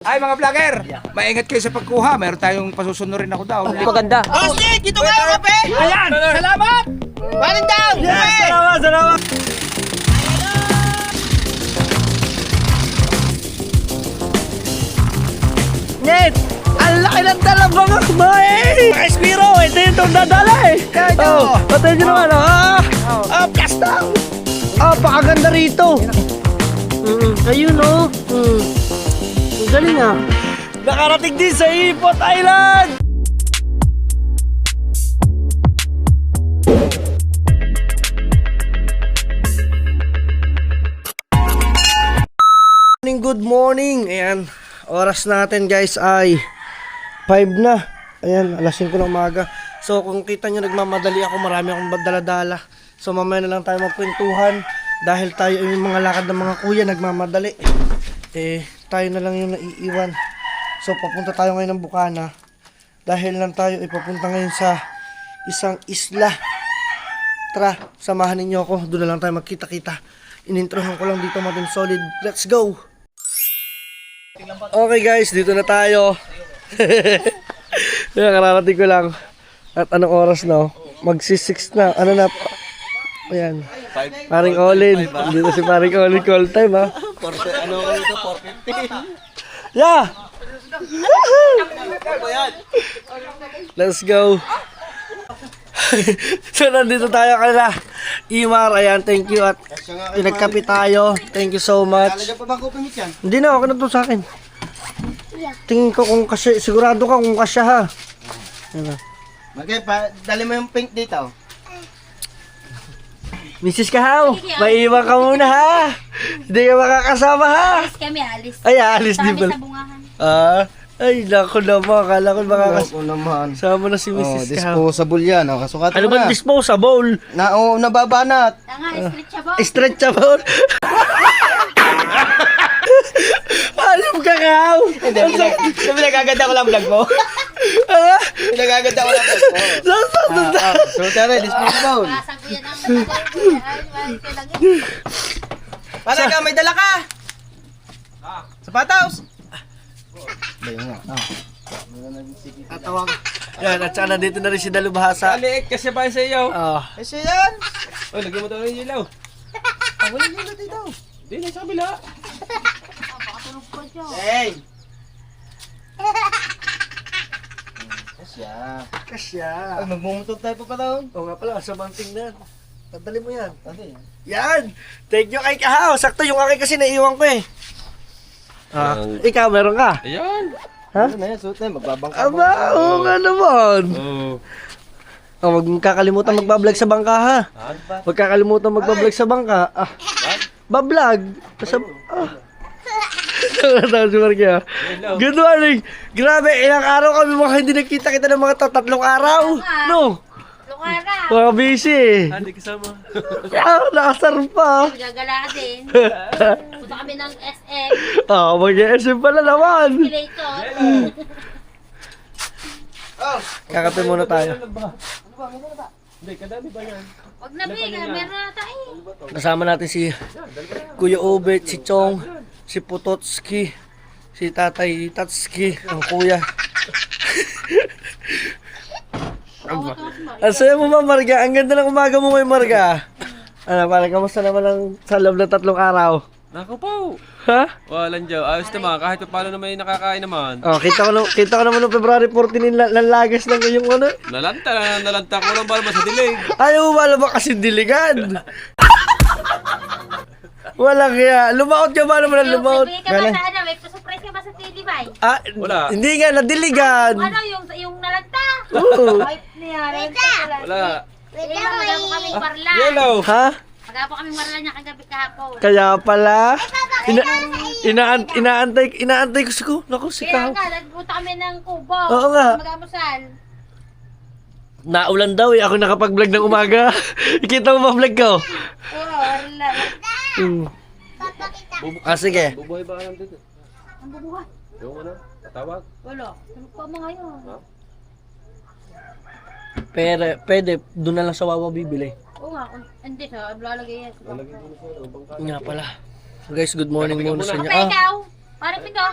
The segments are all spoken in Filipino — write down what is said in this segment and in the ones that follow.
Ay mga vlogger, maingat kayo sa pagkuha. Meron tayong pasusunurin ako daw. Maganda. Bossing, dito nga yung kape! Ayan! Salamat! Parin daw! Yes! Salamat! Salamat! Net! Ang laki ng dalang mga kumain! Espiro! Ito yung itong dadala eh! Oh, patayin nyo naman ah! Plasta! Pakaganda rito! Ayun oh! Ang galing ah! Nakarating din sa Ipot Island! Good morning! Ayan, oras natin guys ay 5 na. Ayan, alas 5 ng umaga. So kung kita nyo nagmamadali ako, marami akong dala-dala. So mamaya na lang tayo magkwentuhan. Dahil tayo ay mga lakad ng mga kuya nagmamadali. Tayo na lang yung naiiwan. So papunta tayo ngayon ng Bukana. Dahil lang tayo ipapunta ngayon sa isang isla. Tara, samahan ninyo ako. Doon na lang tayo magkita-kita. Inintrohan ko lang dito Martin Solid. Let's go! Okay guys, dito na tayo. Kararating ko lang. At anong oras na? Magsi-6 na. Ano na? Ayan. Paring Olin. Dito si Paring Olin. Call time ha. Ano ka dito? 450? Yeah! Let's go. So nandito tayo kanila. Imar, ayan, thank you. At pinagkapi tayo. Thank you so much. Talaga pa ba kupimit yan? Hindi na, okay na to sa akin. Tingin ko kung kasya, sigurado ka kung kasya ha. Ayan. Okay, dali mo yung pink dito. Mrs. Kahaw, maiiwan ka muna ha. Hindi ka makakasama ha. Alis kami, alis. Ay, alis din Kami pala. sa bungahan. Ay, naku naman. Akala ko Ako naman. makakasama na si Mrs. Kahaw. Disposable yan. Kasukatan Ano mo ba na. disposable? Nababanat. Tanga, stretchable. Stretchable? Alam ka Kahaw. Hindi, pinagaganda ko lang vlog mo. Pinagaganda ko lang vlog mo. So, tara, disposable. Pasang ko yan ang matagay. Ay, kailangan yun. Para ka, may dala ka. Sapatos. Atawang. Yan, at saka nandito na rin si Dalubhasa. Aliik kasi pa sa iyo. Kasi yan. Oh, lagyan mo daw ng ilaw. Wala nyo dito. Hindi na sa kabila. Pakatulog ko siya. Hey. Kasya. Kasya. Ay, magmumutog tayo pa daw. Oo nga pala, sa bang tingnan. Tadali mo yan. Okay. Yan! Thank you kay Kahaw. Sakto yung akin kasi naiiwan ko eh. Ikaw, meron ka? Ayan. Ha? Ano na yan, suot na yan, magbabangka. Aba, oo nga naman. Huwag kakalimutan magbablog sa bangka ha. Huwag kakalimutan magbablog sa bangka. Bablog. Tawag si Markia. Good morning. Grabe, ilang araw kami mga hindi nakita-kita ng mga tatlong araw. No? Lukara. Mga busy eh. Hindi kasama. Nakasar pa. Gagala din. Punta kami ng SM. Mag-SM pala naman. Simulator. Kakape muna tayo. Hindi, kadami ba yan? Wag na biga, meron na tayo. Kasama natin si Kuya Obet, si Chong, si Putotski, si Tatay Tatski, ang kuya. Ang saya mo ba, Marga? Ang ganda ng umaga mo ngayon, Marga. Ano, parang kamusta naman ang sa loob ng 3 araw? Naku po. Ha? Walang Diyo. Ayos naman. Kahit pa paano naman yung nakakain naman. Oh, kita ko naman noong February 14 lagas ng iyong ano. Nalanta ko lang ba naman sa dilig. Ayaw mo ba naman kasi diligan? Walang kaya. Lumaot ka ba naman ang lumaot? Bigay ka ba sa ano? May surprise ka ba sa TV ba? Wala. Hindi nga, nadiligan. Ano yung nalagta? Oo. Wipe niya. Wala. Magapo kaming marla. Yellow. Ha? Magapo kaming marla niya kagabi kahapon. Kaya pala. Inaantay ko si ko. Naku, si Kaya Kahaw. nga, nagpunta kami ng Kubo. Oo nga. Mag-amusal. Naulan daw eh. Ako nakapag-vlog ng umaga. Ikita mo ba vlog ko? Oo, marla. Sige. Bubuhay ba ka dito? Ang bubuhay. Yung ano? Tatawag? Wala. Tulog pa mo ngayon. Pero, pwede. Doon na lang sa Wawa bibili. Oo nga. Hindi sa lalagay yan. Lalagay mo na sa bangka. Nga pala. Guys, good morning muna sa inyo. Kape ikaw. Parang Piko.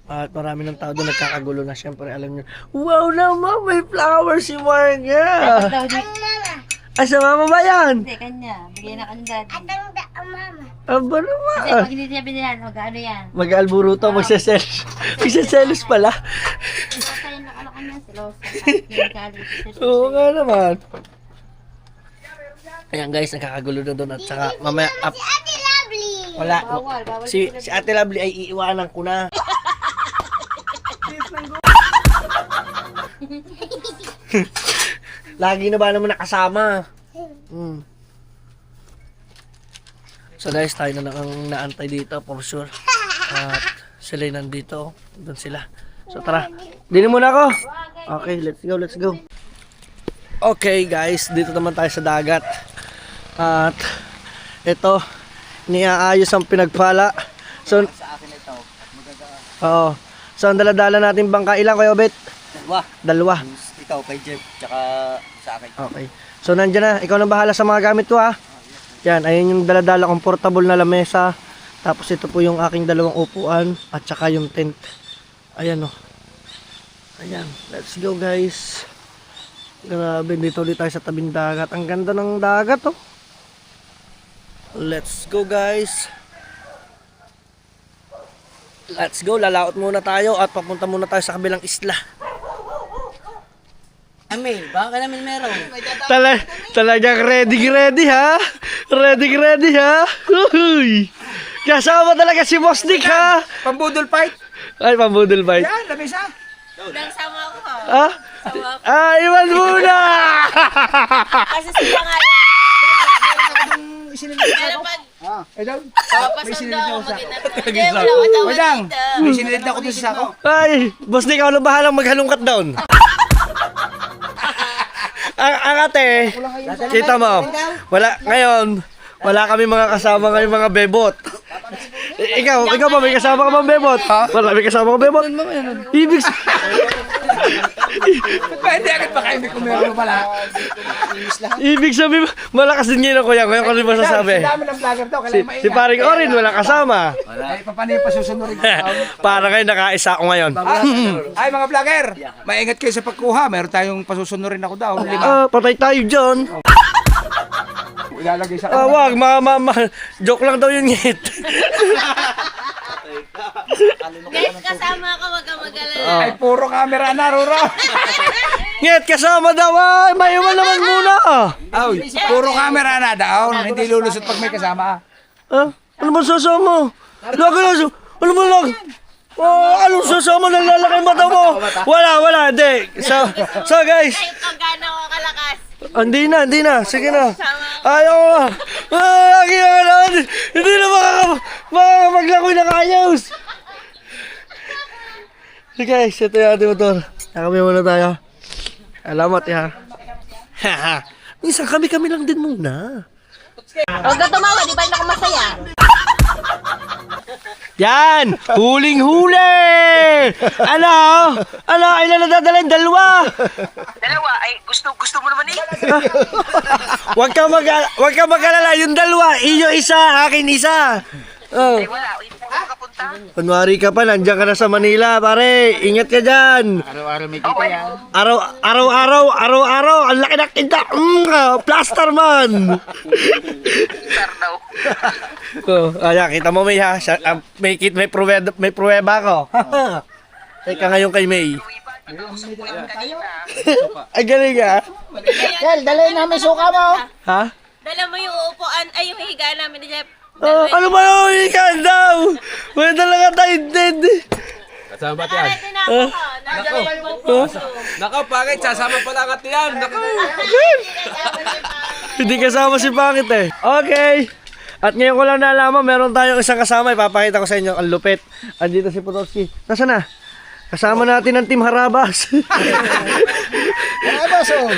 At marami ng tao doon nagkakagulo na. Siyempre, alam nyo. Wow naman, may flower si Marga. Ay, sa mama ba yan? Hindi, kanya. Bigyan na kanya daddy. Aba Kasi naman. pag hindi sabi nila, mag-ano yan. Mag-alburuto, magsaselos. Magsaselos pala. Sasaya na kala kanya, silosa. Oo nga naman. Ayan guys, nagkakagulo na doon at saka mamaya up. Wala. Bawal Si Ate Lovely ay iiwanan ko na. Lagi na ba naman nakasama? So guys, tayo na lang ang naantay dito for sure. At sila nandito. Doon sila. So tara. Dinin muna ako. Okay, let's go, let's go. Okay guys, dito naman tayo sa dagat. At ito, niaayos ang pinagpala. So, Sa akin ito. oo. So, ang daladala natin bangka, ilang kayo, Bet? Dalawa. Ikaw kay Jeff, tsaka sa akin. Okay. So, nandyan na. Ikaw na bahala sa mga gamit ko, ha? Yan, ayun yung daladala, comfortable na lamesa. Tapos, ito po yung aking dalawang upuan. At saka yung tent. Ayan, oh. Ayan. Let's go, guys. Grabe, dito ulit tayo sa tabing dagat. Ang ganda ng dagat, oh. Let's go, guys. Let's go, lalaot muna tayo at papunta muna tayo sa kabilang isla. Ami, baka namin meron. Talagang ready ha? Ready ha? Uy! Kasama talaga si Boss Nick ha? Pambudol fight. Ay, pambudol bite. Yan, lamesa. Nang sama ako ha. Ah? Ah, iwan muna! Kasi sila nga yan. Pero pag Eh daw. papasok daw ako mag-inat. Hindi, wala ko daw Wadang, dito. may sinilid na ako dun sa sako. Ay, Boss Nick, ako na bahalang maghalungkat down. ang ate, kita mo, wala kami mga kasama ngayon mga bebot. Ikaw ba may kasama ka bang bebot? Wala, may kasama ka bebot? Ibig Pwede agad pa kayo, may kumero pala. sabihin, malakas din ngayon ang kuya. Kuya ko rin masasabi. Dami ng vlogger daw, Si kailangan maingat. paring Orin, wala kasama. Ay, paano yung pasusunurin ko? Para kayo nakaisa ako ngayon. Ay, mga vlogger, maingat kayo sa pagkuha. Meron tayong pasusunurin ako daw. 5. Patay tayo dyan. Ilalagay sa Wag, joke lang daw yun ngit. Guys, kasama ako, wag kang mag-alala. Ay, puro camera na, Roro. Ngit, kasama daw ay, maiwan naman muna. Ay, puro camera na daw. Hindi lulusot pag may kasama. Ano ba sasama? Ano ba lag? Anong sasama ng lalaki mata mo? Wala, hindi. So guys, Ay, pag gano'n ako kalakas. hindi na, sige na. Ayaw ko na. Lagi na naman. Hindi na makakapaglakoy ng ayos. So guys, ito yung ating motor. Kami muna tayo. Alamat ya. Minsan kami lang din muna. Huwag ka tumawa, di ba yun ako masaya? Yan! Huling-huli! Ano? Ilan na dadalhin? Dalawa! Dalawa, ay gusto mo naman eh. Huwag ka mag-alala. Yung dalawa, iyo isa, akin isa. Oh. Wala, hindi mo makapunta. Kunwari ka pa, nandiyan ka na sa Manila, pare. Ingat ka dyan. Araw-araw may kita yan. Araw-araw. Ang laki na kita. Plaster man. Star daw. Ayan, kita mo May ha. May pruweba ko. Teka ngayon kay May. Ay, galing ha. Kel, dalhin namin suka mo. Ha? Dala mo yung uupuan, ay yung higaan namin ni Jeff. Ano ba yung ikan daw? May talaga tayo dead. Kasama ba Ay, tinako ko. Nandyan yung puso. Nakaw, pangit. Sasama pala ka yan. Nakaw. Hindi kasama si Pangit eh. Okay. At ngayon ko lang nalaman, meron tayong isang kasama. Ipapakita ko sa inyo ang lupit. Andito si Potowski. Nasaan na? Kasama natin ang Team Harabas. Harabas oh.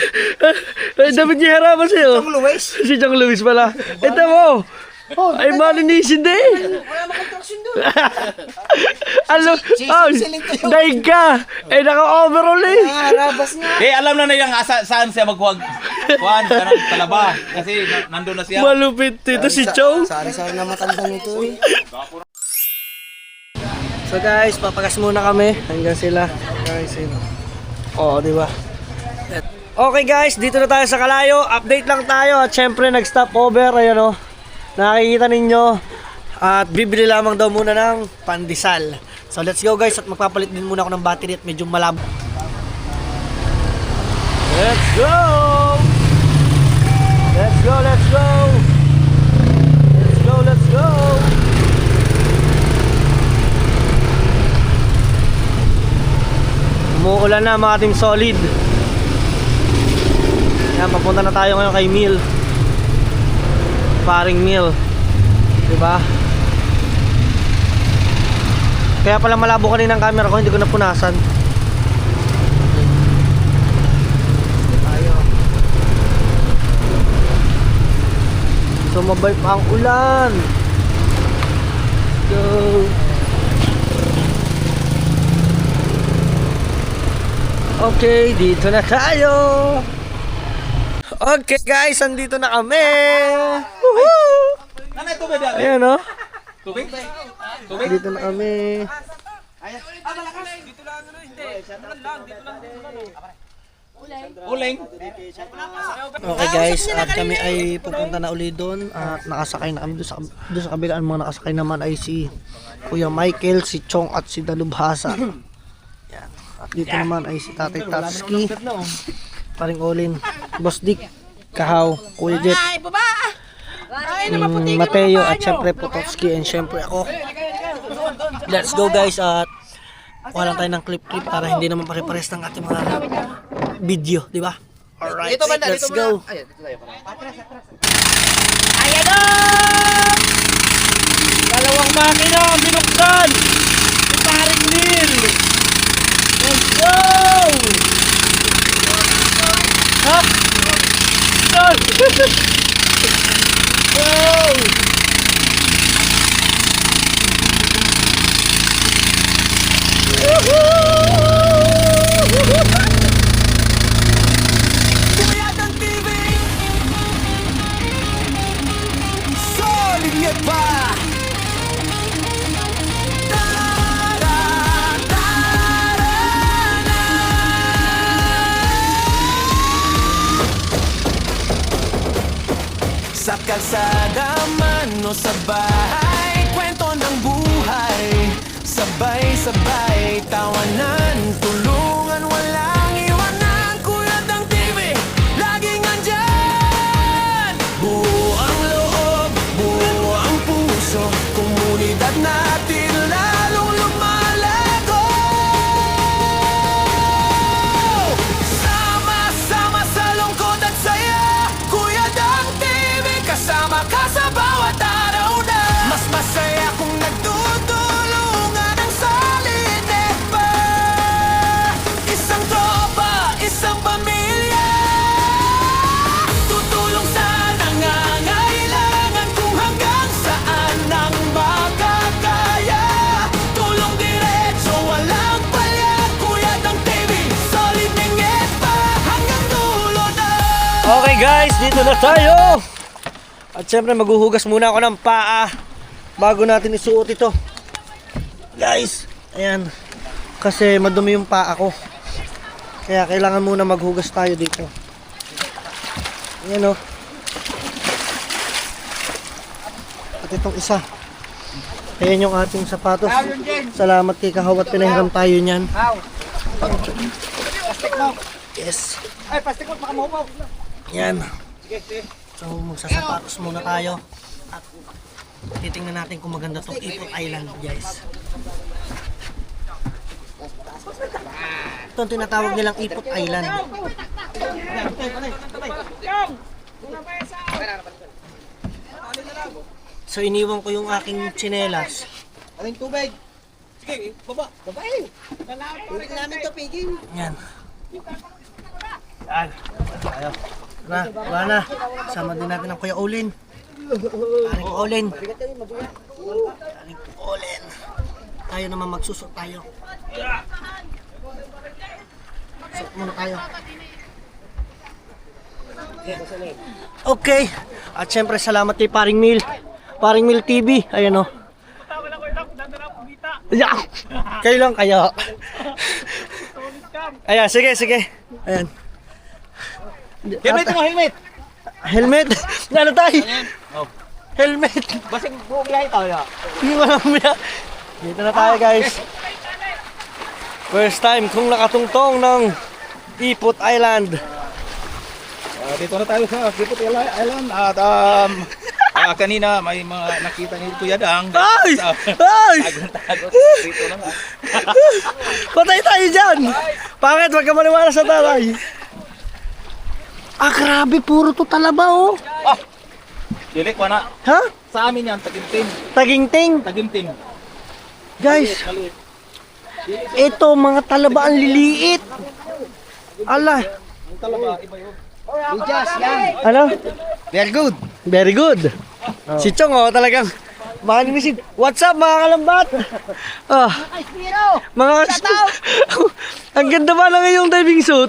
Ay, David G. Harabas eh. Ang Luis. Si Jong Luis pala. Ito mo. Ay, malinisin din. Ano? Daig ka. Eh, naka-overall eh. Harabas nga. Eh, alam na yung saan siya maghuwag. Juan, karang talaba. Kasi nandun na siya. Malupit ito si Chong. Sari-sari na matandang ito eh. So guys, papagas muna kami. Hanggang sila. Guys, yun. Oo, di ba? Okay guys, dito na tayo sa Kalayo. Update lang tayo at syempre nag-stop over. Ayan o. Nakikita ninyo. At bibili lamang daw muna ng pandesal. So let's go guys at magpapalit din muna ako ng battery at medyo malabo. Let's go! Let's go, let's go! Let's go, let's go! Umuulan na mga team solid. Yan, papunta na tayo ngayon kay Mill. Paring Mill. Diba? Kaya pala malabo kanina ang camera ko, hindi ko napunasan. Tayo. Sumabay pa ang ulan. Let's go. Okay, dito na tayo. Okay guys, andito na kami. Woohoo! Nanay, tubig dali. Ayan o. Tubig? Dito na kami. Uling. Okay guys, at kami ay pupunta na uli doon. At nakasakay na kami doon sa kabilaan. Mga nakasakay naman ay si Kuya Michael, si Chong at si Dalubhasa. Yan. At dito naman ay si Tatay Tatski, Paring Olin, Boss Dick, Kahaw, Kuya Jet, Mateo at syempre Pototski and syempre ako. Let's go guys at kuha lang tayo ng clip para hindi naman pare-pares ng ating mga video, di ba? Alright, let's go. Ayan o! Dalawang makina ang binuksan. Si Paring Mill. Let's go! Up! Down! Go! Solid nga pa! Sa kalsada man o sa bahay, kwento ng buhay. Sabay-sabay, tawanan, tulungan, walang iwanan. Kuya ng TV, laging andyan. Buo ang loob, buo ang puso. Komunidad natin lalong lumalago. Sama-sama sa lungkot at saya. Kuya ng TV, kasama ka sa bawat araw na. Mas masaya kung nagtutulungan ang salinip pa. Isang tropa, isang pamilya. Tutulong sa nangangailangan kung hanggang saan ang makakaya. Tulong diretso, walang palya. Kuya ng TV, solid ningit pa hanggang dulo na. Okay guys, dito na tayo. At syempre maghuhugas muna ako ng paa bago natin isuot ito. Guys, ayan. Kasi madumi yung paa ko. Kaya kailangan muna maghugas tayo dito. Ayan o. At itong isa. Ayan yung ating sapatos. Salamat kay Kahaw at pinahiram tayo niyan. Yes. Ay, plastic mo, baka mahupaw. Yan. So magsasapatos muna tayo. At titingnan natin kung maganda tong Ipot Island guys. Ito ang tinatawag nilang Ipot Island. So iniwan ko yung aking tsinelas. Aling tubig. Sige, baba. Baba eh. Tubig namin to, piging. Yan. Yan. Tayo. Na, wala na. Sama din natin ang Kuya Olin. Aling Olin. Aling Olin. Tayo naman magsusot tayo. Susot muna tayo. Okay. At syempre salamat kay Paring Mil. Paring Mil TV. Ayan o. Yeah. Kayo lang kayo. Ayan, sige. Ayan. Helmet mo, helmet! Helmet? Ano tayo? Helmet. Basig buong biyahe tayo. Hindi mo alam na. Dito na tayo guys. First time kung nakatungtong ng Ipot Island. Dito na tayo sa Kipot Island at kanina may mga nakita ni Kuya Dang. Ay! Sa- Ay! Tagot-tagot. Dito na nga. Patay tayo dyan! Bakit? Huwag ka maniwala sa tatay. Ah, grabe. Puro to talaba, oh. Dili ko na. Ha? Sa amin yan, Tagimtim. Tagingting. Tagimtim. Guys, ito mga talaba ang liliit. Ala. Ang talaba, iba yun. Ano? Very good. Very good. Si Chong, oh, talagang makalinisin. What's up, mga kalambat? Ah, mga ang ganda ba lang yung diving suit?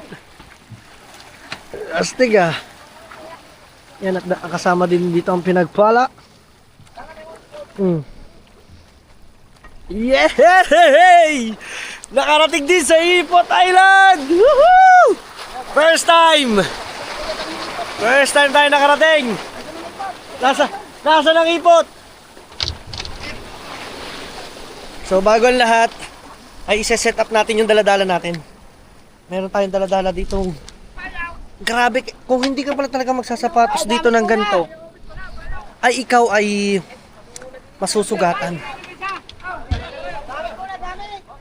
Astig ah. Yan at kasama din dito ang pinagpala. Yay! Nakarating din sa Ipot Island! Woohoo! First time tayo nakarating. Nasa ng Ipot. So bago ang lahat ay isa-set up natin yung daladala natin. Meron tayong daladala dito. Grabe, kung hindi ka pala talaga magsasapatos dito ng ganito, ay ikaw ay masusugatan.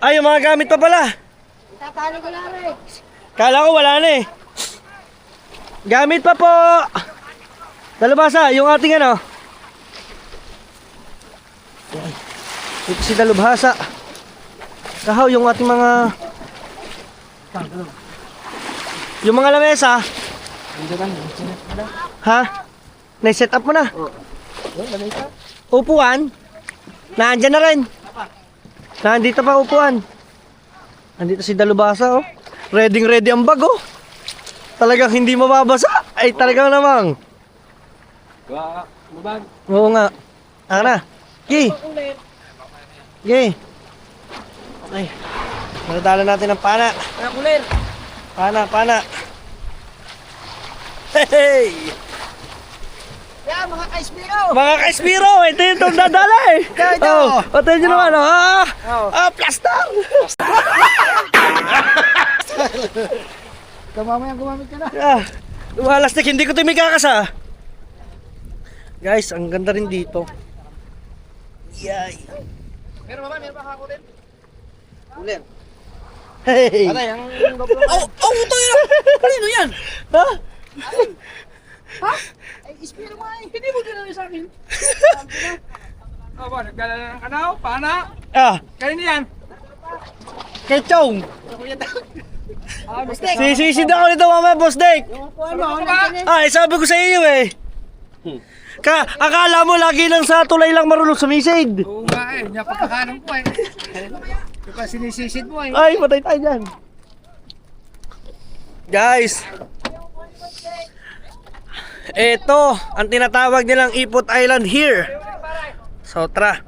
Ay, yung mga gamit pa pala. Kala ko wala na eh. Gamit pa po. Dalubhasa, yung ating ano. Yan. Ito si Dalubhasa. Kahaw, yung ating mga... Yung mga lamesa. Ha? Na-set up mo na? Upuan? Nandyan na rin. Nandito pa upuan. Nandito si Dalubhasa, oh. Ready ang bag, oh. Talagang hindi mababasa. Ay, talagang namang. Oo nga. Ako na. Yay. Yay. Ay. Nadala natin ang pana. Pana. Hey! Mga ka-Espiro! Ito yung itong dadala eh! Ito! Patayin nyo naman, plaster! Gumamit ka na. Lumalastik, hindi ko ito may kakasa. Guys, ang ganda rin dito. Yay! Meron pa ako din. Ulit. Hey! Patay, ang GoPro. Ito yun! Kanino yan? Ha? Ay, ispiro mo eh. Hindi mo ginawin sa akin. Aba, nagdala na ng kanaw, pana. Kanina yan. Kay Chong! Sisisid ako nito mamaya, Boss Dick! Ay, sabi ko sa iyo eh. Akala mo lagi lang sa tulay lang marunong sumisid. Oo nga eh, niya pagkakanan ko eh. Ito pa sinisisid mo eh. Ay, patay tayo dyan. Guys, ito ang tinatawag nilang Ipot Island here. So tara,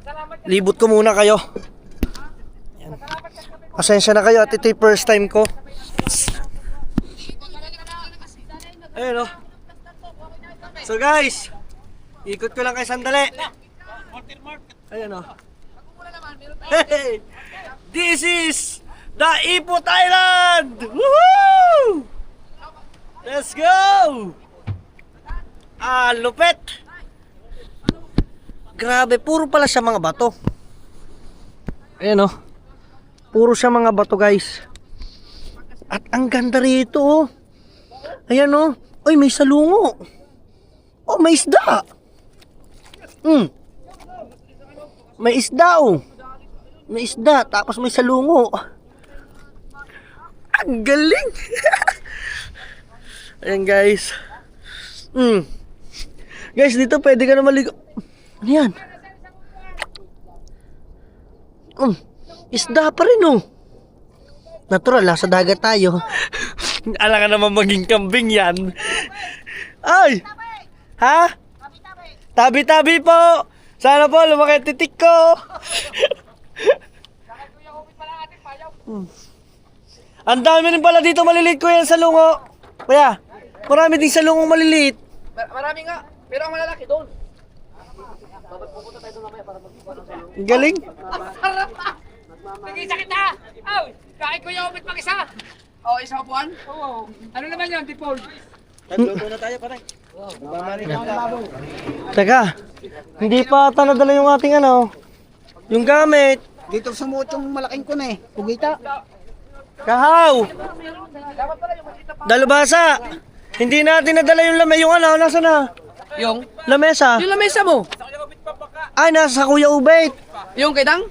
libot ko muna kayo. Yan. Pasensya na kayo at ito yung first time ko. Ayun o. So guys, ikot ko lang kayo sandali. Ayun o. Hey! This is the Ipot Island! Woohoo! Let's go! Lupet! Grabe, puro pala siya mga bato. Ayan o. Puro siya mga bato, guys. At ang ganda rito, oh. Ayan o. Uy, may salungo. Oh, may isda. May isda, oh. May isda, tapos may salungo. Ang galing! Ayan, guys. Guys, dito pwede ka na maligo. Ano yan? Isda pa rin, oh. Natural, sa dagat tayo. Alam ka naman maging kambing yan. Ay! Ha? Tabi-tabi po! Sana po lumaki ang titik ko! Ang dami rin pala dito maliliit ko yan sa lungo. Kuya, marami din sa lungo maliliit. Marami nga. Pero ang malalaki doon. Ang galing. Nag-isa kita! Aw! Kain ko yung umit pang isa! Oh, isang upuan? Oo. Ano naman yun, Tipol? Nagluto na tayo, pare. Teka, hindi pa ata nadala yung ating ano, yung gamit. Dito sumuot yung malaking kun eh. Pugita. Kahaw! Dalubhasa! Hindi natin nadala yung lamesa, yung ano, nasa na? Yung? Lamesa. Yung lamesa mo. Ay, nasa Kuya Ubet. Yung kedang?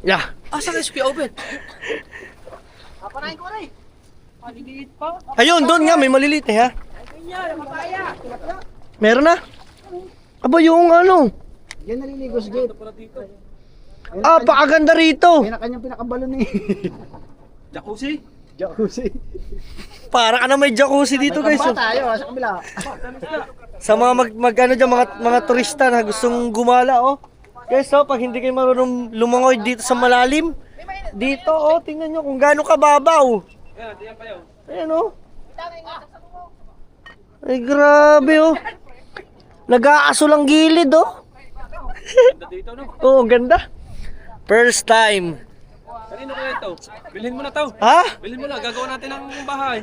Yeah. Ah, sa SP open. Ayun, doon nga, may maliliit eh ha. Meron na? Aba, yung ano? Yan naliligo sa gate. Ah, pakaganda rito. Yan ang kanyang pinakabalon eh. Jacuzzi? Jacuzzi. Para ka na may jacuzzi dito guys. Oh. Tayo, sa kabila. Sa mga ano dyan, mga turista na gustong gumala oh. Guys, oh, pag hindi kayo marunong lumangoy dito sa malalim, dito oh, tingnan nyo kung gaano kababaw. Ayan oh. Ay grabe oh. Nag-aaso lang gilid oh. Oo, ganda. First time. Kanino kaya ito? Bilhin mo na to. Ha? Bilhin mo na, gagawa natin ng bahay.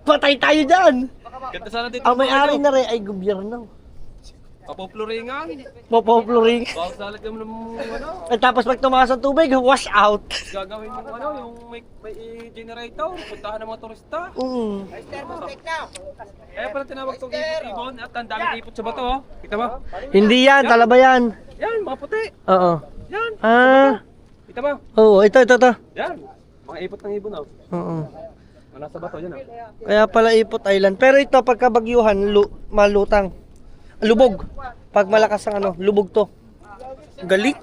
Patay tayo dyan. Ganda sana dito. Ang may-ari na rin ay gobyerno. Kapopluringan. Popopluring. Bawal talaga mo ng ano. At tapos pag tumakas ang tubig, wash out. Gagawin mo ano, yung may generator. Puntahan ng mga turista. Kaya pala tinawag itong ibon at ang daming ipot sa bato. Oh. Kita mo? Hindi yan, talaba yan. Yan, mga puti. Oo. Yan. Ah, Kita mo? oo, ito. Yan. Mga ipot ng ibon. Oh. Oo. Mga nasa bato yan. Oh. Kaya pala Ipot Island. Pero ito, pagka bagyuhan, malutang. Lubog. Pag malakas ang ano, lubog to. Galing.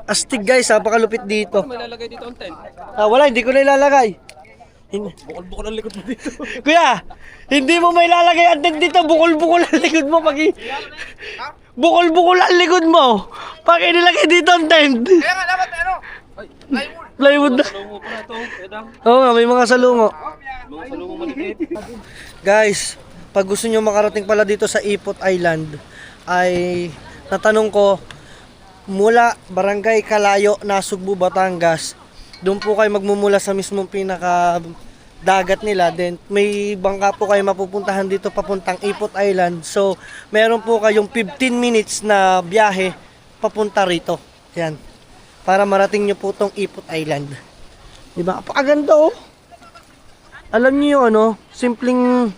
Astig guys, napakalupit dito. May lalagay dito ang tent. Ah, wala, hindi ko na ilalagay. Bukol-bukol ang likod mo dito. Kuya, hindi mo may lalagay ang tent dito. Bukol-bukol ang likod mo. Bukol-bukol ang likod mo. Pag inilagay dito ang tent. Kaya nga dapat ano? Plywood na. Salungo pa na ito. Edang. Oo nga, may mga salungo. Mga salungo maliliit. Guys, pag gusto nyo makarating pala dito sa Ipot Island, ay natanong ko, mula Barangay Kalayo, Nasugbu, Batangas, doon po kayo magmumula sa mismong pinaka dagat nila. Then may bangka po kayo mapupuntahan dito papuntang Ipot Island. So, meron po kayong 15 minutes na biyahe papunta rito. Yan. Para marating nyo po tong Ipot Island. Diba? Apakaganda oh. Alam niyo yung ano, simpleng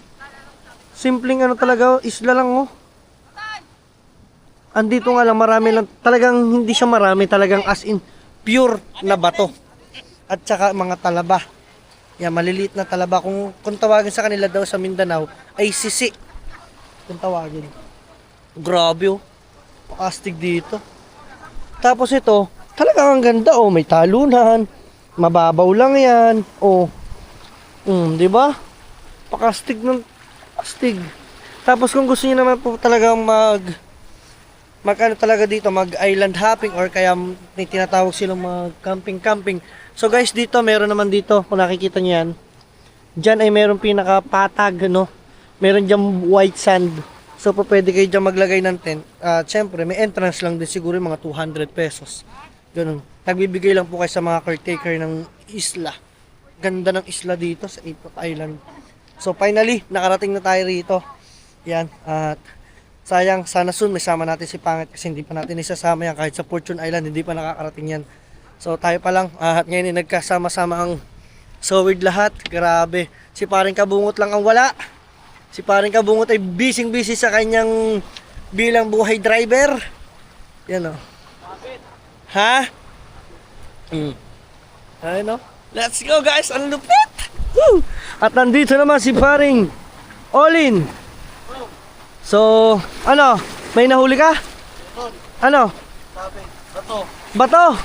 ano talaga, isla lang oh. Andito nga lang, marami lang, talagang hindi siya marami, talagang as in, pure na bato. At saka mga talaba. Yan, maliliit na talaba. Kung tawagin sa kanila daw sa Mindanao, ay sisi. Kung tawagin. Grabe oh. Pakastig dito. Tapos ito, talagang ang ganda oh, may talunan. Mababaw lang yan. Oh. Di ba? Pakastig ng astig. Tapos kung gusto niyo naman po talagang mag ano talaga dito, mag-island hopping or kaya may tinatawag silang mag camping. So guys, dito meron naman dito, kung nakikita niyo yan. Diyan ay meron pinakapatag, no? Meron diyan white sand. So pwede kayo diyan maglagay ng tent. At syempre, may entrance lang din siguro mga 200 pesos. Ganun. Nagbibigay lang po kayo sa mga caretaker ng isla. Ganda ng isla dito sa Ipot Island. So finally, nakarating na tayo rito. Yan. At sayang, sana soon may sama natin si Pangit kasi hindi pa natin isasama yan. Kahit sa Fortune Island, hindi pa nakakarating yan. So tayo pa lang. At ngayon nagkasama-sama ang Sowid lahat. Grabe. Si Paring Kabungot lang ang wala. Si Paring Kabungot ay busy sa kanyang bilang buhay driver. Yan o. Ha? Ayun o. Let's go guys. Ang lupit. Woo! At nandito naman si Paring Olin. So, ano? May nahuli ka? Ano? Bato?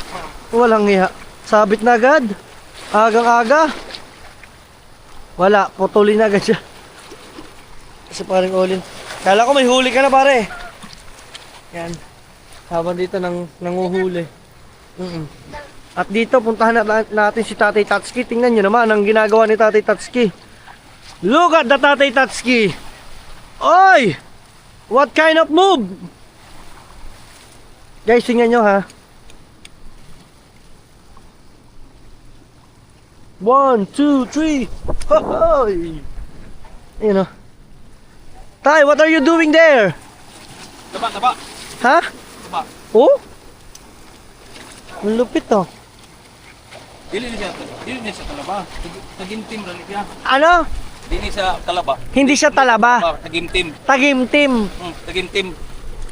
Walang iya. Sabit na agad. Agang-aga. Wala, putulin na agad siya. Si paring Olin. Kala ko may huli ka na pare. Yan. Habang dito nanguhuli. At dito, puntahan natin si Tatay Tatsuki. Tingnan nyo naman ang ginagawa ni Tatay Tatsuki. Look at the Tatay Tatsuki. Oy! What kind of move? Guys, tingnan nyo ha. 1, 2, 3. Hoy! Ayun o. Tay, what are you doing there? Taba. Ha? Taba. Oh? Ang lupit oh. Dili niya sa talaba. Tagimtim ra niya. Ano? Dili sa talaba. Hindi siya talaba. Tagimtim. Tagimtim. Tagimtim.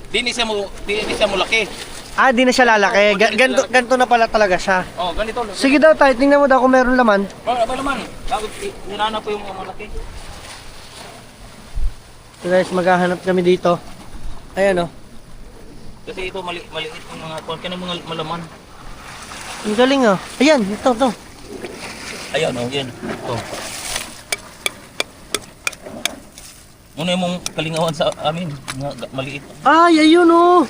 Dili siya mo laki. Ah, di na siya lalaki. Ganto na pala talaga siya. Oh, ganito. Sige daw tayo, tingnan mo daw kung meron laman. Ba naman. Bakit hinanap ko yung malaki? So guys, maghahanap kami dito. Ayan oh. Kasi ito maliit yung mga kuwan ka ng mga malaman. Ang galing oh. Ayan, ito. Ayun oh, yan. Ito. Muna yung mong kalingawan sa amin, mga maliit. Ay, ayun oh.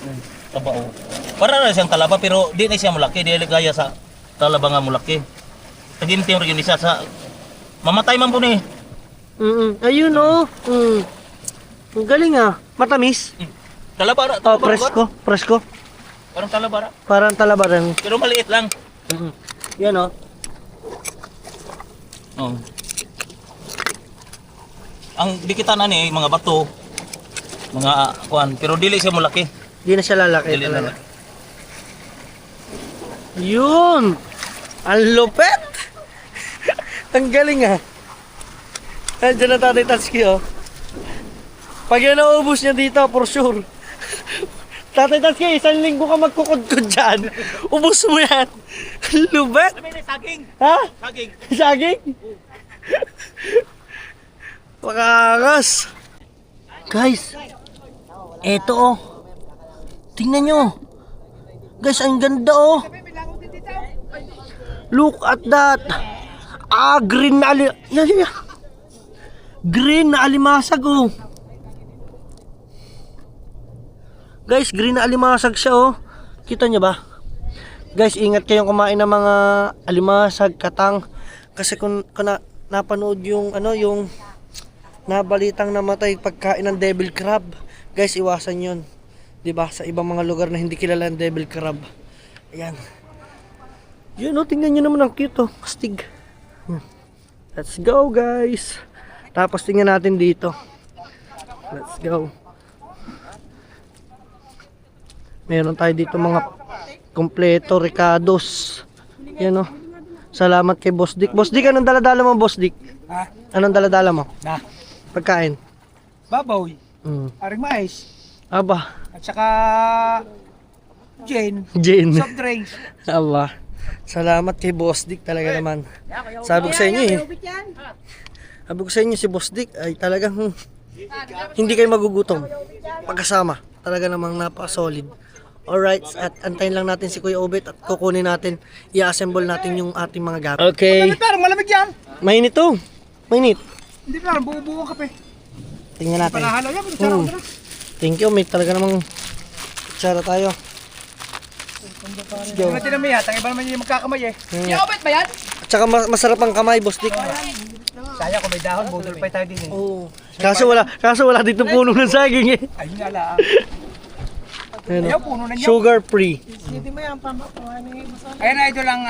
Taba oh. Para na siyang talaba pero di na siya mulaki, di gaya sa talaba nga mulaki. Tagimtim rin isa sa mamatay man po ni. Ayun oh. Ang galing ah. Matamis. Talaba. Oh, presko. Parang talaba. Parang talaba rin. Pero maliit lang. Yan oh. Oh. Ang dikitan ani mga bato, mga kuan, pero dili siya mulaki. Di na siya lalaki Dili talaga. na. Yun! Ang lupet! Ang galing ah. Nandiyan na Tatay Tatsuki oh. Pag yan naubos niya dito, for sure. Tatay Tatsuki, 1 linggo ka magkukudkod dyan. Ubus mo yan. Ang lupet! Saging. Ha? Saging. Saging? Pakangas! Guys, eto oh. Tingnan nyo. Guys, ang ganda oh. Look at that. Green na green na alimasag oh. Guys, green na alimasag siya oh. Kita nyo ba? Guys, ingat kayong kumain ng mga alimasag, katang. Kasi kung napanood yung yung nabalitang namatay pagkain ng devil crab. Guys, iwasan yun. 'Di ba? Sa ibang mga lugar na hindi kilala ang devil crab. Ayan. Yun oh, tingnan nyo naman ang cute oh. Astig. Let's go guys. Tapos tingnan natin dito. Let's go. Meron tayo dito mga kompleto Ricardos. Yan oh. Salamat kay Boss Dick. Boss Dick, anong daladala mo, Boss Dick? Ha? Anong daladala mo? Na. Pagkain. Baboy. Mm. Aring mais. Aba. At saka Jane. Soft drinks. Aba. Salamat kay Boss Dick talaga naman. Sabi ko sa inyo eh. Sabi ko sa inyo si Boss Dick ay talagang hindi kayo magugutom. Pagkasama. Talaga namang napaka-solid. Alright, at antayin lang natin si Kuya Obet at kukunin natin, i-assemble natin yung ating mga gamit. Okay. Parang malamig yan. Mainit to. Mainit. Hindi parang buo-buo kape. Tingnan natin. Panahalo yan. Sarap na. Thank you, may talaga namang kutsara tayo. Let's go. Kung tinamay ha, tayo ba naman yung magkakamay eh. Obet ba yan? At saka masarap ang kamay, Boss Dick. Sayang kung may dahon, budol pa tayo din eh. Oo. Kaso wala dito puno ng saging eh. Ayun nga lang. Ano? Puno na niya. Sugar free. Ayan na ito lang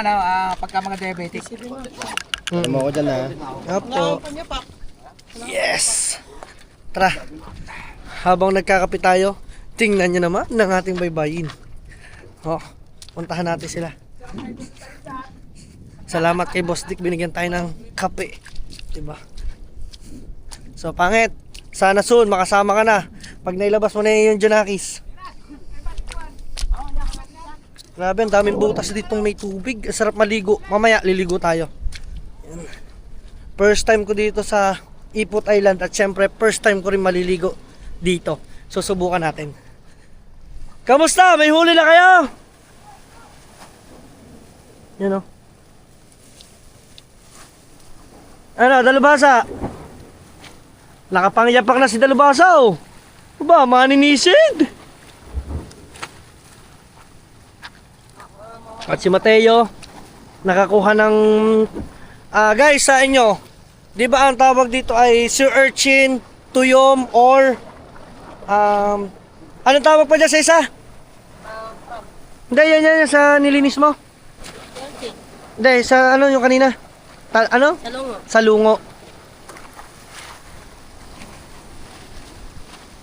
pagka mga diabetic. Tama ko dyan ha. Apo. Yes! Tara. Habang nagkakape tayo, tingnan nyo naman ng ating baybayin. Oh, puntahan natin sila. Salamat kay Boss Dick, binigyan tayo ng kape. Diba? So, pangit. Sana soon, makasama ka na. Pag nailabas mo na yung Junakis. Grabe, ang daming butas ditong may tubig. Ang sarap maligo. Mamaya, liligo tayo. Yan. First time ko dito sa Ipot Island. At syempre, first time ko rin maliligo dito. So, subukan natin. Kamusta? May huli na kayo? Yan o. Ano, dalubhasa? Nakapangyapak na si Dalubhasa, oh. Aba, maninisid. At si Mateo, nakakuha ng... guys, sa inyo, di ba ang tawag dito ay sea urchin, tuyom, or... anong tawag pa dyan sa isa? Hindi, yan, sa nilinis mo. Hindi, sa ano yung kanina? Ano? Salungo. Salungo.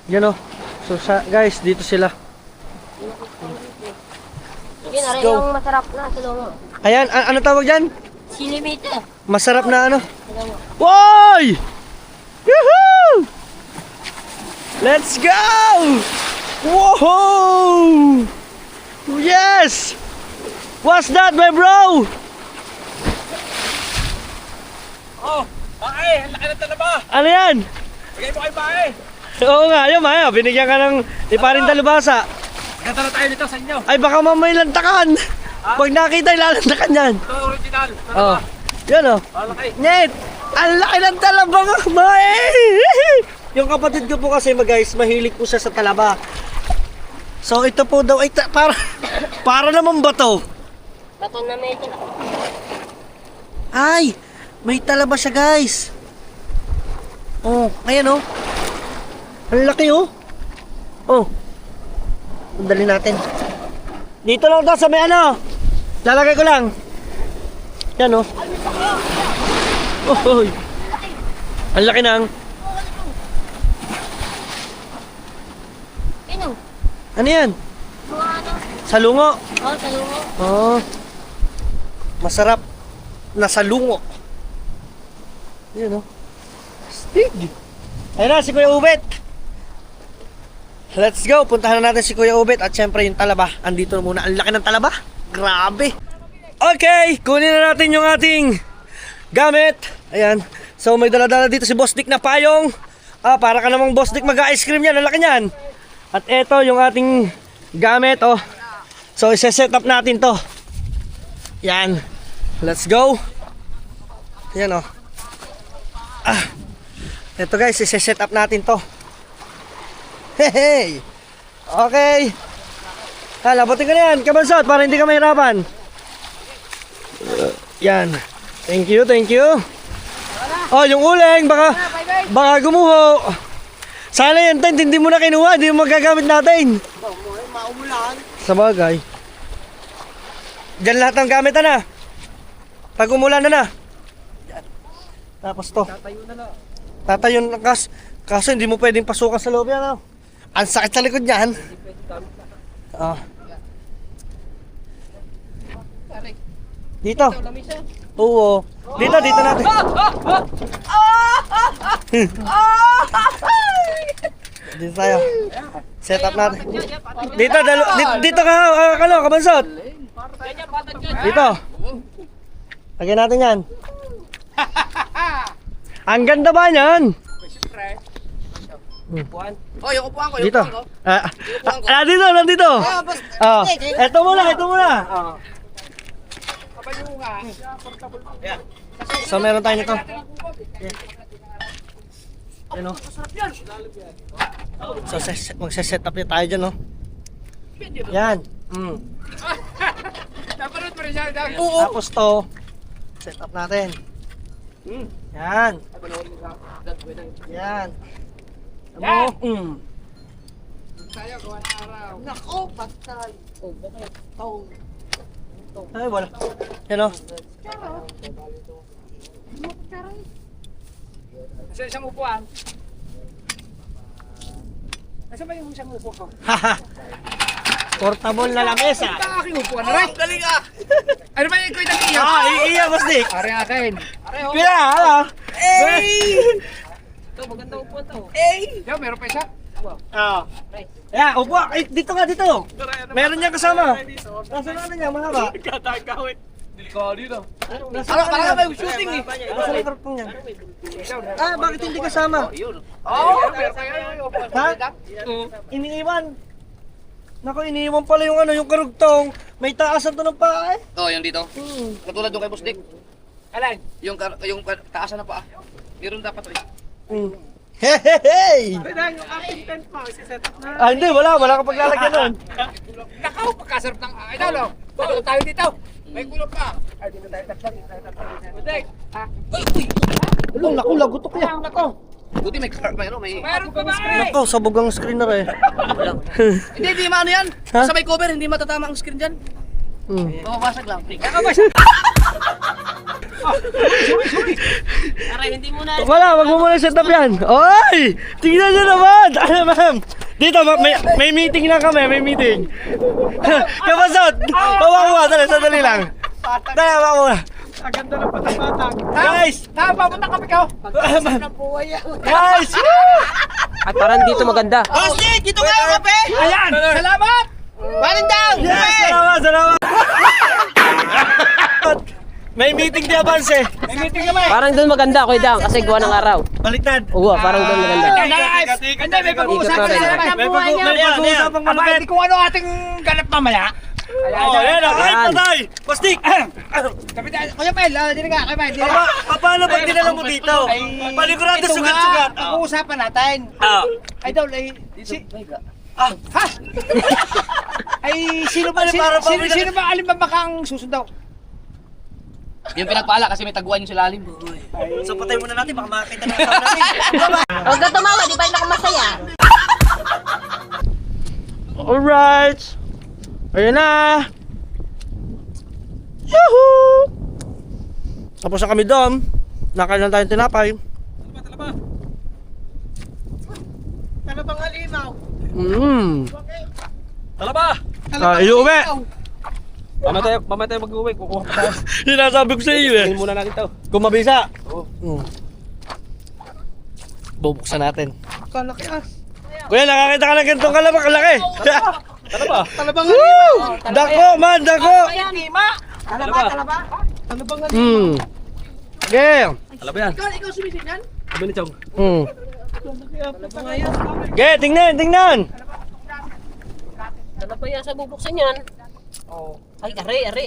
Yan o. So guys, dito sila. Yun na rin go. yung masarap na salungo. Ayan, ano tawag dyan? Silimita. Masarap na ano? Salungo. Woy! Yahoo! Let's go! Whoa! Yes! What's that, my bro? Oh, bae, ang laki ng talaba. Ano yan? Bigay mo kay bae. Oo nga, yun Maya. Binigyan ka ng ni Paring Dalubhasa. Ganda na tayo dito sa inyo. Ay, baka mamay lantakan. Pag nakita, ilalantakan yan. Ito original. Oh. Yan oh. Malaki. Net! Ang laki ng talaba nga, Mae! Yung kapatid ko po kasi, guys, mahilig po siya sa talaba. So, ito po daw ay para naman ba to? Bato na medyo. Ay! May talaba siya, guys. Oh, ayan oh. Ang laki oh. Oh. Dali natin. Dito lang daw sa may ano. Lalagay ko lang. Yan oh. Oy. Ang laki nang. Ino? Ano yan? Mga ano? Salungo. Oh, salungo. Oh. Masarap na salungo. Yan oh. Stig. Ayun na si Kuya Ubet. Let's go. Puntahan na natin si Kuya Ubet at syempre yung talaba. Andito na muna. Ang laki ng talaba. Grabe. Okay, kunin na natin yung ating gamit. Ayan. So may dala-dala dito si Boss Dick na payong. Para ka namang Boss Dick mag-ice cream yan. Ang laki niyan. At eto yung ating gamit. Oh. So isa-set up natin to. Yan. Let's go. Yan oh. Ito guys, isa-set up natin to. Hey! Okay. Labutin ko na yan, kabansot, para hindi ka mahirapan. Yan. Thank you, thank you. Oh, yung uling, baka gumuho. Sana yan, tent, hindi mo na kinuha, hindi mo magagamit natin. Maumulan. Sa bagay. Diyan lahat ng gamit na. Pag umulan na. Tapos to. Tatayo na kaso hindi mo pwedeng pasukan sa loob yan. Ang sakit sa likod niyan. Dito. Oo. Dito natin. Dito tayo. Set up natin. Dito ka, kabansot. Dito. Lagyan natin yan. Ang ganda ba niyan? Oh, yung upuan ko, Dito. Nandito. Ito muna. So meron tayo nito. Ano? So magse-set up na tayo dyan, no? Yan. Tapos to, set up natin. Yan. Yan. Nako, patay. Ay, wala. Yan o. Sa isang upuan. Nasaan ba yung isang upuan ko? Haha. Portable na lamesa. Ito ang aking upuan. Aray! Galing ah! Ano ba yung kwenta niya? Iya, Boss Dick. Aray akin. Aray oh. Kaya, ano? Ito, maganda upuan to. Eh! Yo, meron pa isa. Yeah, upo. Dito nga, dito. Meron niya kasama. Nasaan ano niya, mahaba? Katagawit. Delikado dito. Parang may shooting eh. Nasaan ang karpong niya? Bakit hindi kasama? Oo, meron pa yung upuan. Ha? Iniiwan. Naku, iniiwan pala yung yung karugtong. May taasan to ng paa eh. Oh, yung dito. Katulad yung kay Boss Dick. Alay. Yung taasan na paa. Meron dapat rin. Hey! Pwede yung ating tent mo, isi-set up na. Ah, hindi, wala ka paglalagyan nun. Nakaw, pagkasarap ng idol, oh. Bago tayo dito. May kulog pa. Ay, dito tayo tatlag. Pwede. Ulo, naku, lagutok yan. Buti may mayroon, may... Meron pa ba eh? Naku, sabog ang screen na rin. Hindi maano yan. Ha? Sa may cover, hindi matatama ang screen dyan. Mababasag lang. Aray, hindi mo na. Wala, wag mo muna set up yan. Oy! Tingnan nyo naman! Ano, ma'am? Dito, may meeting na kami, may meeting. Kapasot! Pawawa, sandali lang. Dali, pawawa. Ang ganda ng patapatag. Guys! Papunta kami ka. Guys! At parang dito maganda. Hosting! Dito kayo, kape! Ayan! Salamat! Baling down! Yes! Salamat! May meeting di Avance eh. May meeting kami. Parang doon maganda, Kuya Dang, kasi gawa ng araw. Baliktad. Oo, parang doon maganda. Hindi, may pag-uusapan Ikot sila na ng buhay niya. May pag-uusapang malupit. Kung ano ating ganap mamaya. Oh, yan o. Ay, patay! Pastik! Kuya Pel, dili ka, Kuya Pel. Paano pag dinala mo dito? Panigurado sugat-sugat. Pag-uusapan natin. Idol, ha? Ay, sino ba alin ba makang susundaw? Yung pinagpala kasi may taguan yung silalim. So patay muna natin, baka makakita ng tao natin. Huwag ka tumawa, di ba yun ako masaya? Alright! Ayan na! Yahoo! Tapos na kami doon. Nakain lang tayong tinapay. Talabang halimaw. Talaba! Iuwi! Mamaya tayo mag-uwi, kukuha pa tayo. Sinasabi ko sa iyo eh. Tingin muna natin to. Kung mabisa. Bubuksan natin. Kalaki ah. Kuya, nakakita ka ng ganitong kalaki. Talabang Woo! Dako man, dako! Talaba. Talabang halimaw. Okay. Ikaw sumisid yan? Okay, tingnan. Ano pa yan sa bubuksan yan? Ay, are.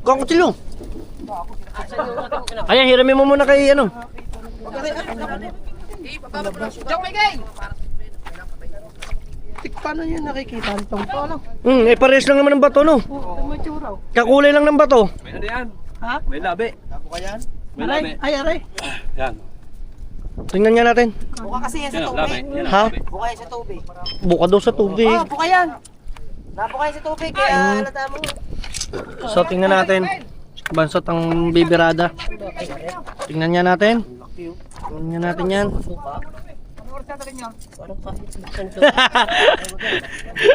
Kuha ko tilo. Ayan, hiramin mo muna kay ano. Diyan may gay! Paano yan nakikita? Ang pala. Pares lang naman ng bato, no? May tsura. Kakulay lang ng bato. May ano yan? Ha? May labi. May labi. Aray. Yan. Tingnan nga natin. Buka kasi yan sa Yan, tubig. labi. Yan, Ha? labi. Buka yan sa tubig. Buka daw sa tubig. Oh, buka yan. Nabuka yan sa tubig, kaya halata mo. So, tingnan natin. Bansot ang bibirada. Tingnan nga natin. Tingnan natin yan.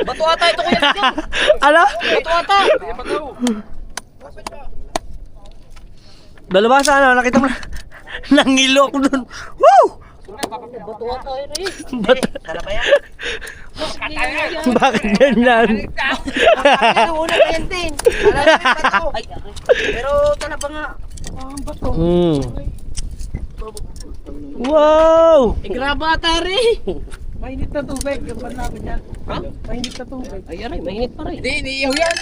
Bato ata ito, Kuya Dang. Ala? Bato ata. Dalawa sa ano, nakita mo na. Nangilo ako dun. Woo! Batuwa tayo rin. Talaba yan. Bakit ganyan? Ano una pa yan din. Bato. Pero talaba nga. Wow! Igraba ata rin. Mainit na tubig. Yung panlapit yan. Ha? Mainit na tubig. Ay, aray, mainit pa rin. Hindi, iniiyaw yan.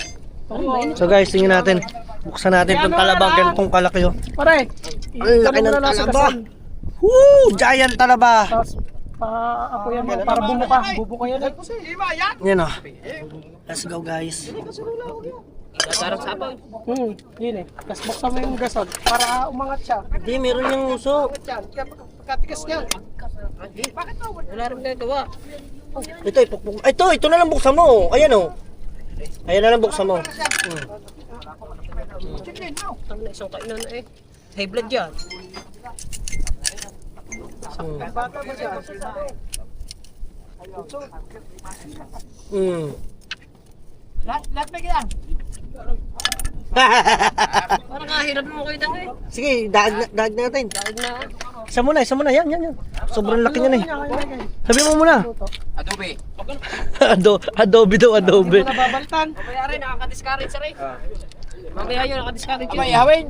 So guys, tingnan natin. Buksan natin itong talabang ganitong kalaki oh. Pare, Ang laki ng talaba. Woo! Giant talaba. Tapos, ako yan mo, para bumuka. Bubuka yan. Yan oh. Let's go guys. Gagarang sabaw. Yun eh. Tapos buksan mo yung gasol para umangat siya. Hindi, meron yung uso. Pagkatigas niya. Wala rin nagawa. Ito, ipukpuk. Ito na lang buksan mo. Ayan oh. Ayan na lang buksan mo. Ang isang kainan na eh. High blood yan. Lahat may ganyan. Parang kahirap mo kayo dang eh. Sige, daag natin. Daig na. Isa muna. Yan. Sobrang laki niyan eh. Sabi mo muna. Adobe. Adobe daw, adobe. Nababaltan. Mamaya rin, nakaka-discourage rin. Mamaya yun, nakaka-discourage yun. Mamaya hawin.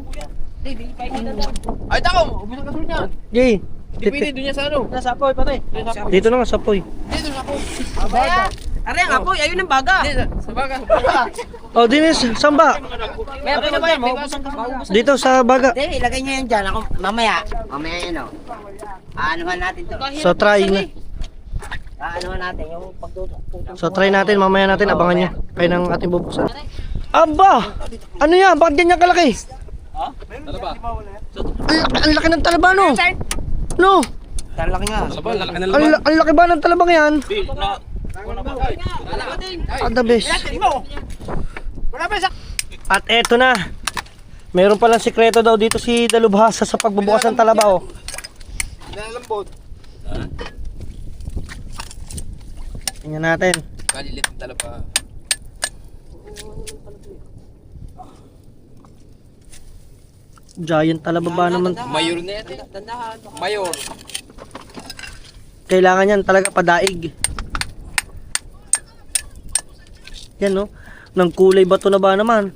Hindi, kainin na lang. Ay, tao! Ubus ang kasul niya. Yay. Hindi pwede, doon niya sa ano. Nasa apoy, pare. Dito na nga sa poy. Dito sa ako. Abaya! Are, ang apoy, ayun ang baga. Sa baga. Oh, dinis, samba. May apoy na ba yan? May ubus ang kasul. Dito sa baga. Hindi, ilagay niya yan dyan. Ako, mamaya. Mamaya yan o. Aanuhan natin to. So try na. Aanuhan natin yung pagtutok. So try natin, mamaya natin, abangan nyo. Kayo ng ating bubuksan. Aba! Ano yan? Bakit ganyan kalaki? Ang laki ng talaba, no? No? Talaki nga. Ang laki ba ng talabang yan? Di, na, The best. At eto na. Meron palang sikreto daw dito si Dalubhasa sa pagbubukas ng talaba, oh. Tingnan natin. Kalilit ang talaba. Giant talaba ba naman? Mayor na yan. Mayor. Kailangan yan talaga padaig. Yan, no? Nang kulay bato na ba naman?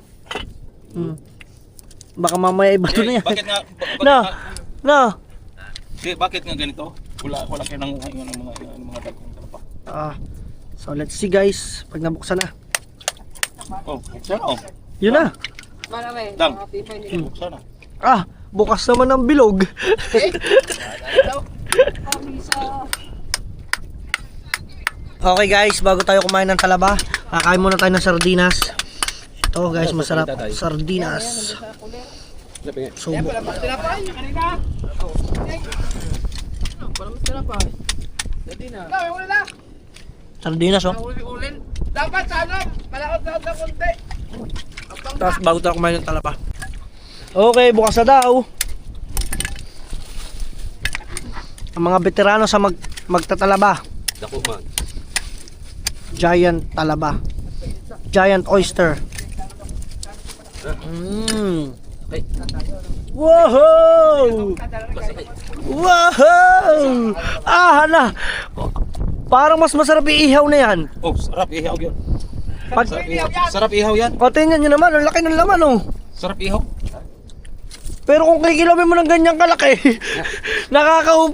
Baka mamaya iba to na yan. bakit nga, No. bakit nga ganito? Wala kayo ng mga dagkong talaba. So let's see guys, pag nabuksan na. Oh, buksan na, oh. Yun na. Dang, buksan na. Bukas naman ang bilog. Okay guys, bago tayo kumain ng talaba, kakain muna tayo ng sardinas. Ito guys, masarap. Sardinas. Subo. Sardinas, oh. Dapat sana, malakot na konti. Tapos bago tayo kumain ng talaba. Okay, bukas na daw. Ang mga veterano sa magtatalaba. Dako man. Giant talaba. Giant oyster. Wow! Wow! Hala! Parang mas masarap iihaw na yan. Oh, sarap ihaw yan. Pag, Sarap ihaw yan. o, tingnan nyo naman, ang laki ng laman, oh. Sarap ihaw. Pero kung kikilawin mo ng ganyang kalaki,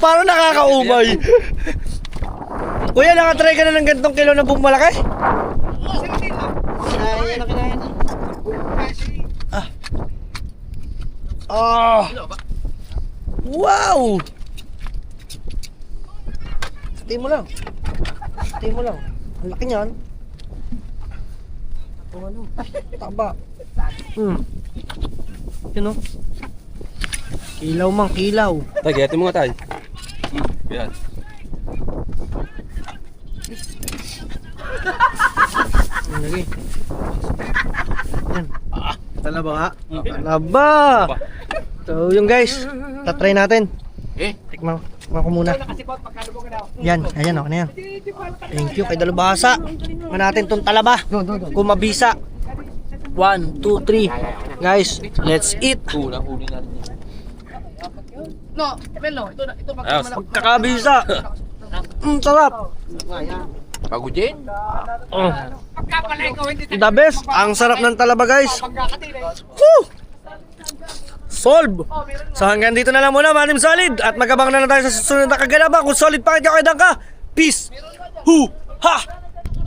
parang nakakaumay. Kuya, nakatry ka na ng gantong kilo na bumalaki? Wow! Tingin mo lang. Ang laki niyan. Taba. Yun, oh. Kilaw mang kilaw. Tay, gayatin mo nga tay. Yan. Lagi. Yan. Talaba ha? Talaba! So yung guys, tatry natin. Tikman ko muna. Yan, ayan o, yan. Thank you kay Dalubhasa. Tikman natin tong talaba. Kung mabisa. 1, 2, 3. Guys, let's eat. Huli natin. No, Melo, ito Pagkakabisa. Sarap. Bago din. pagkapala ikaw hindi The best. Ang sarap ng talaba guys. Woo! Solve! So hanggang dito na lang muna, Manim Solid. At magabang na tayo sa susunod na kaganapan. Kung solid pa kayo, kaya ka. Peace! Hu! Ha!